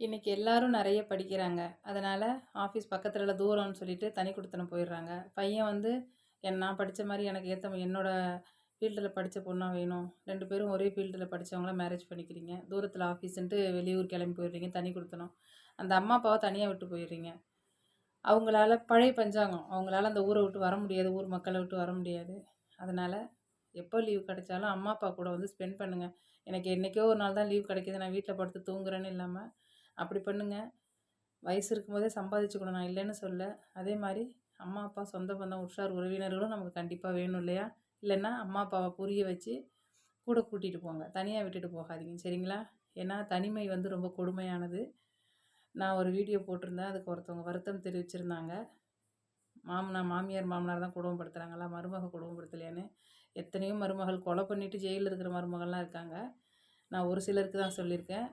இன்னைக்கு எல்லாரும் நெறைய படிக்கிறாங்க. அதனால ஆஃபீஸ் பக்கத்துல இல்ல தூரம்னு சொல்லிட்டு தனி குடித்தனம் போயிடுறாங்க. பையன் வந்து நான் படிச்ச மாரி எனக்கு ஏத்த என்னோட ஃபீல்டுல படிச்ச பொண்ணா வேணும். 2 பேரும் ஒரே ஃபீல்டுல படிச்சவங்கள மேரேஜ் பண்ணிக்கிறீங்க. தூரத்துல ஆஃபீஸ்ன்ட்டு வெளியூர் கிளம்பி போயிடுறீங்க. தனி குடித்தனம். அந்த அம்மா, அப்பாவ தனியா விட்டு போயிடுறீங்க. அவங்களால பழைய பஞ்சாங்கம். அவங்களால அந்த ஊர விட்டு வர முடியாது. ஊர் மக்கள விட்டு வர முடியாது. அதனால எப்போ லீவ் கிடைச்சாலும் அம்மா, அப்பா கூட வந்து ஸ்பெண்ட் பண்ணுங்க. எனக்கு என்னைக்கோ ஒரு நாள் தான் லீவ் கிடைக்குது. நான் வீட்ல படுத்து தூங்குறேன்னு இல்லாம, அப்படி பண்ணுங்க. வயசு இருக்கும்போதே சம்பாதிச்சுக்கணும். நான் இல்லைன்னு சொல்லல. அதே மாரி அம்மா, அப்பா, சொந்த பந்தம், உற்றார் உறவினர்களும் நமக்கு கண்டிப்பா வேணும் இல்லையா? இல்லன்னா அம்மா, அப்பாவ புரிய வச்சு கூட கூட்டிட்டு போங்க. தனியா விட்டுட்டு போகாதீங்க. சரிங்களா? ஏன்னா தனிமை வந்து ரொம்ப கொடுமையானது. நான் ஒரு வீடியோ போட்டிருந்தேன். அதுக்கு ஒருத்தவங்க வருத்தம் தெரிவிச்சிருந்தாங்க. மாமியார், மாமனார் தான் கொடுமைப்படுத்துறாங்களா? மருமக கொடுமைப்படுத்தலையான்னு. எத்தனையோ மருமகள் கொலை பண்ணிட்டு ஜெயில்ல இருக்கிற மருமகள்லாம் இருக்காங்க. நான் ஒரு சிலருக்கு தான் சொல்லியிருக்கேன்.